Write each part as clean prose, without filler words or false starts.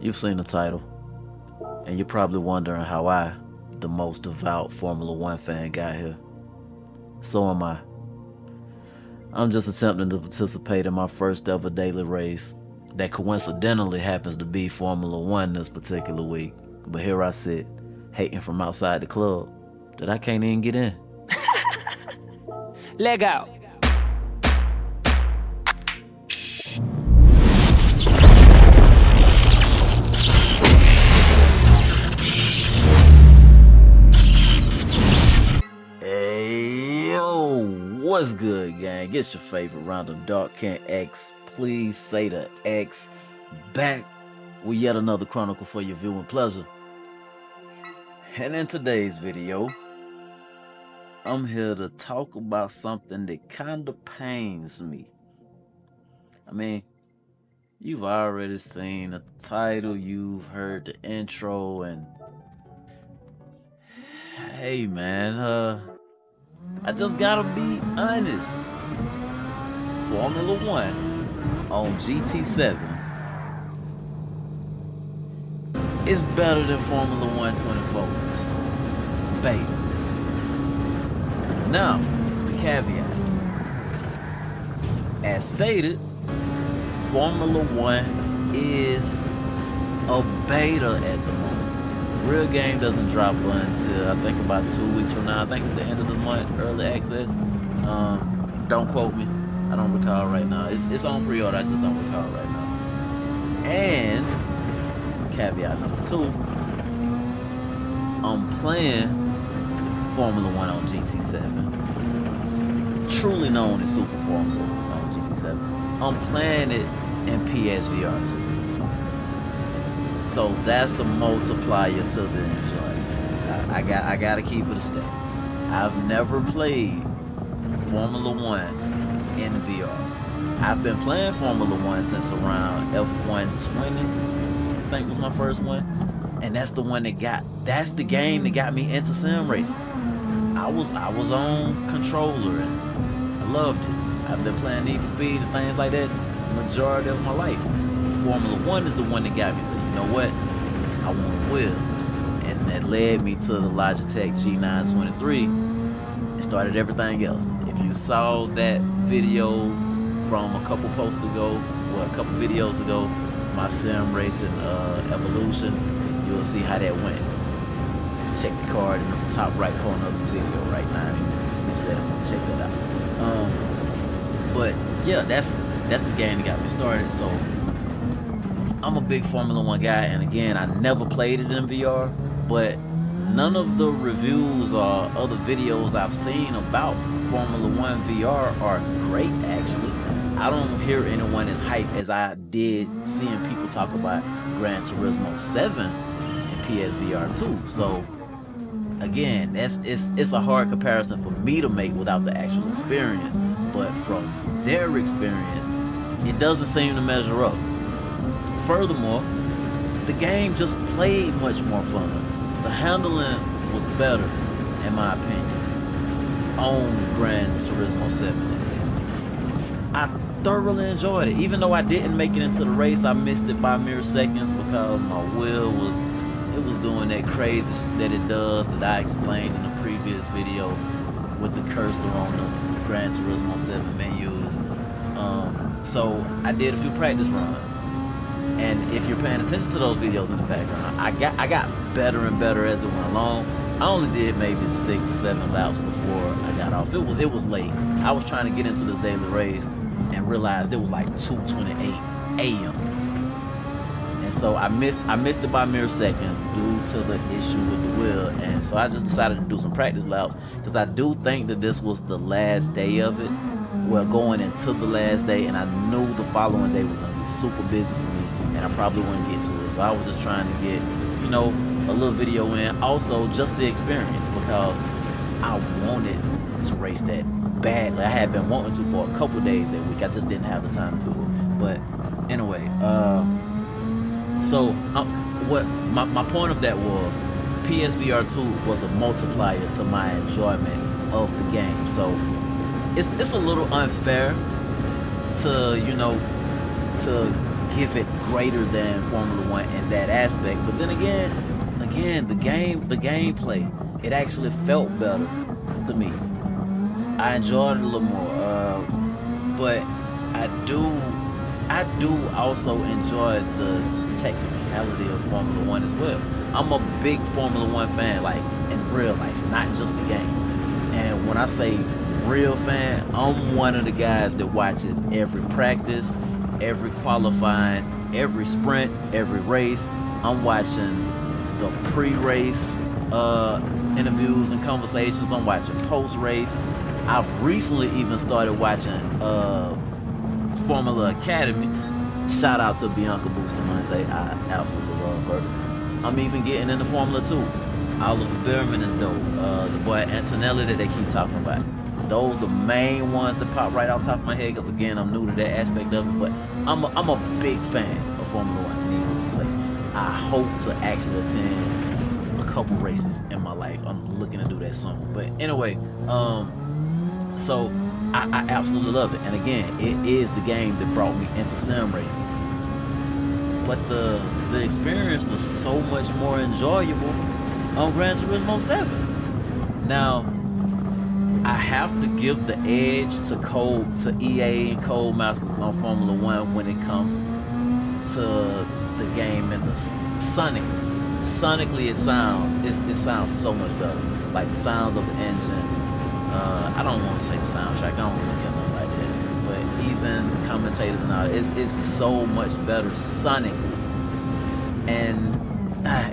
You've seen the title, and you're probably wondering how I, the most devout Formula One fan, got here. So am I. I'm just attempting to participate in my first ever daily race that coincidentally happens to be Formula One this particular week. But here I sit, hating from outside the club that I can't even get in. Leg out. Hey, yo, what's good, gang? It's your favorite round of DarkKentX. Please say the X. Back with yet another chronicle for your viewing pleasure. And in today's video, I'm here to talk about something that kinda pains me. I mean, you've already seen the title, you've heard the intro, and hey man, I just gotta be honest. Formula One on GT7 is better than Formula One 24 beta. Now, the caveats. As stated, Formula One is a beta at the moment. The real game doesn't drop until I think about 2 weeks from now. I think it's the end of the month, early access. Don't quote me. I don't recall right now. It's on pre-order, I just don't recall right now. And caveat number 2, I'm playing Formula One on GT7, truly known as Super Formula on GT7. I'm playing it in PSVR 2. So that's a multiplier to the enjoyment. I gotta keep it a step. I've never played Formula One in VR. I've been playing Formula One since around F120, I think was my first one. And that's the game that got me into sim racing. I was on controller and I loved it. I've been playing Need for Speed and things like that the majority of my life. Formula One is the one that got me saying, you know what, I want to wheel. And that led me to the Logitech G923 and started everything else. If you saw that video from a couple videos ago, my sim racing evolution, you'll see how that went. Check the card in the top right corner of the video right now if you missed that. I want to check that out. But yeah, that's the game that got me started. So I'm a big Formula One guy, and again, I never played it in VR, but none of the reviews or other videos I've seen about Formula One VR are great, actually. I don't hear anyone as hyped as I did seeing people talk about Gran Turismo 7 and PSVR 2. So again, it's a hard comparison for me to make without the actual experience, but from their experience, it doesn't seem to measure up. Furthermore, the game just played much more fun. The handling was better, in my opinion, on Gran Turismo 7. I thoroughly enjoyed it. Even though I didn't make it into the race, I missed it by mere seconds because my wheel was doing that crazy that it does that I explained in the previous video with the cursor on the Gran Turismo 7 menus. So I did a few practice runs. And if you're paying attention to those videos in the background, I got better and better as it went along. I only did maybe 6-7 laps before I got off. It was late. I was trying to get into this daily race and realized it was like 2:28 a.m. And so I missed it by mere seconds due to the issue with the wheel. And so I just decided to do some practice laps because I do think that this was the last day of it. Well, going into the last day, and I knew the following day was going to be super busy for me, and I probably wouldn't get to it. So I was just trying to get, a little video in. Also, just the experience, because I wanted to race that badly. I had been wanting to for a couple days that week. I just didn't have the time to do it. But anyway, so what my point of that was, PSVR 2 was a multiplier to my enjoyment of the game. So it's a little unfair to give it greater than Formula One in that aspect. But then again, the gameplay, it actually felt better to me. I enjoyed it a little more, but I do also enjoy the technicality of Formula One as well. I'm a big Formula One fan, like in real life, not just the game. And when I say real fan, I'm one of the guys that watches every practice, every qualifying, every sprint, every race. I'm watching the pre-race interviews and conversations. I'm watching post-race. I've recently even started watching Formula Academy. Shout out to Bianca Bustamante. I absolutely love her. I'm even getting into Formula 2. Oliver Behrman is dope. The boy Antonelli that they keep talking about. Those the main ones that pop right off the top of my head, because again, I'm new to that aspect of it. But I'm a big fan of Formula 1, needless to say. I hope to actually attend a couple races in my life. I'm looking to do that soon. But anyway, so I absolutely love it. And again, it is the game that brought me into sim racing. But the experience was so much more enjoyable on Gran Turismo 7. Now, I have to give the edge to EA and Codemasters on Formula 1 when it comes to the game and the sonically it sounds so much better. Like the sounds of the engine. I don't want to say the soundtrack, I don't really care nothing like that. But even the commentators and all that, it's so much better sonically. And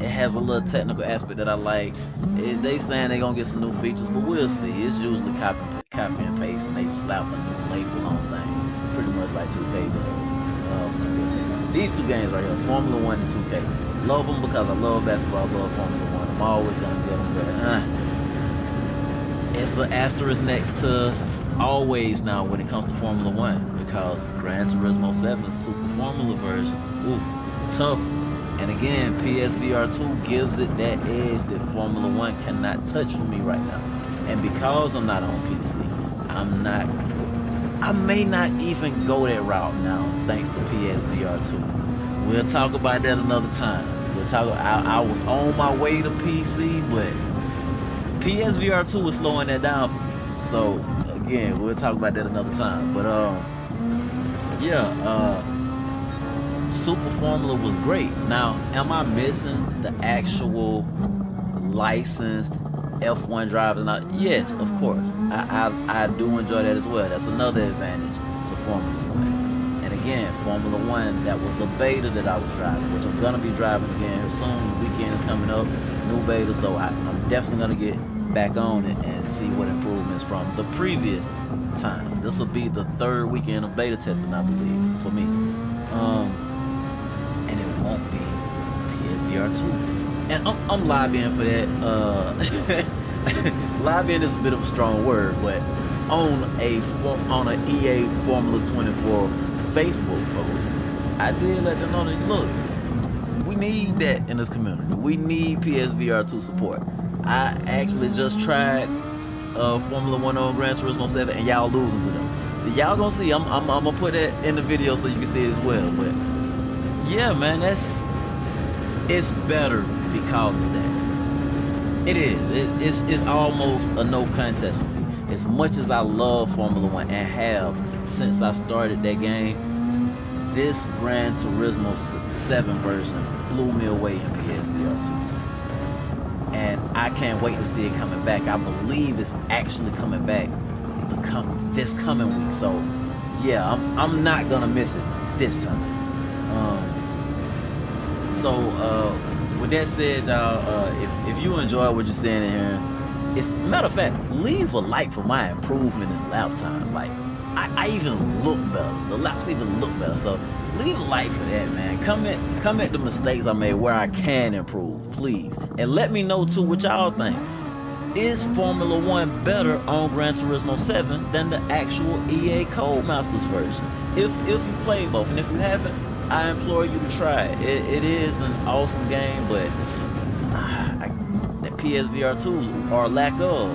it has a little technical aspect that I like. They saying they gonna get some new features, but we'll see. It's usually copy and paste, and they slap a new label on things, pretty much like 2K does. These two games right here, Formula 1 and 2K. Love them because I love basketball, I love Formula 1. I'm always gonna get them, but it's an asterisk next to always now when it comes to Formula 1, because Gran Turismo 7 Super Formula version, ooh, tough. And again, PSVR 2 gives it that edge that Formula 1 cannot touch for me right now. And because I'm not on PC, I may not even go that route now, thanks to PSVR 2. We'll talk about that another time. I was on my way to PC, but PSVR 2 was slowing that down for me. So again, we'll talk about that another time. But Super Formula was great. Now, am I missing the actual licensed F1 drivers? Now, yes, of course. I do enjoy that as well. That's another advantage to Formula 1. And again, Formula 1, that was a beta that I was driving, which I'm gonna be driving again soon. The weekend is coming up, new beta, so I'm definitely gonna get back on it and see what improvements from the previous time. This will be the third weekend of beta testing, I believe, for me. And it won't be PSVR 2. And I'm lobbying for that. Lobbying is a bit of a strong word, but on a EA Formula 24 Facebook post, I did let them know that, look, we need that in this community. We need PSVR 2 support. I actually just tried Formula 1 on Gran Turismo 7, and y'all losing to them. Y'all gonna see. I'm gonna put that in the video so you can see it as well. But yeah, man, it's better because of that. It is. It's almost a no contest for me. As much as I love Formula 1 and have since I started that game, this Gran Turismo 7 version blew me away in PSVR 2. And I can't wait to see it coming back. I believe it's actually coming back this coming week. So yeah, I'm not gonna miss it this time. With that said, y'all, if you enjoy what you're seeing in here, it's matter of fact, leave a like for my improvement in lap times. Like I even look better. The laps even look better. So leave a like for that, man. Comment the mistakes I made where I can improve, please. And let me know too what y'all think. Is Formula 1 better on Gran Turismo 7 than the actual EA Codemasters version? If you've played both, and if you haven't, I implore you to try it. It is an awesome game, but that PSVR 2, or lack of,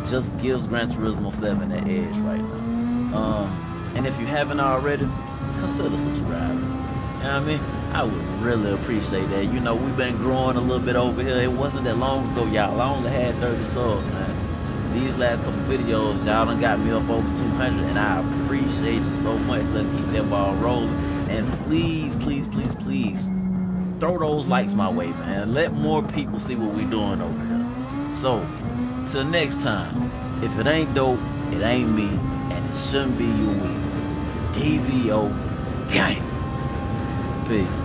just gives Gran Turismo 7 that edge right now. And if you haven't already, consider subscribing. You know what I mean? I would really appreciate that. You know, we've been growing a little bit over here. It wasn't that long ago, y'all. I only had 30 subs, man. These last couple videos, y'all done got me up over 200, and I appreciate you so much. Let's keep that ball rolling. And please, please, please, please, throw those likes my way, man. Let more people see what we're doing over here. So, till next time, if it ain't dope, it ain't me, and it shouldn't be you either. DVO gang. Peace.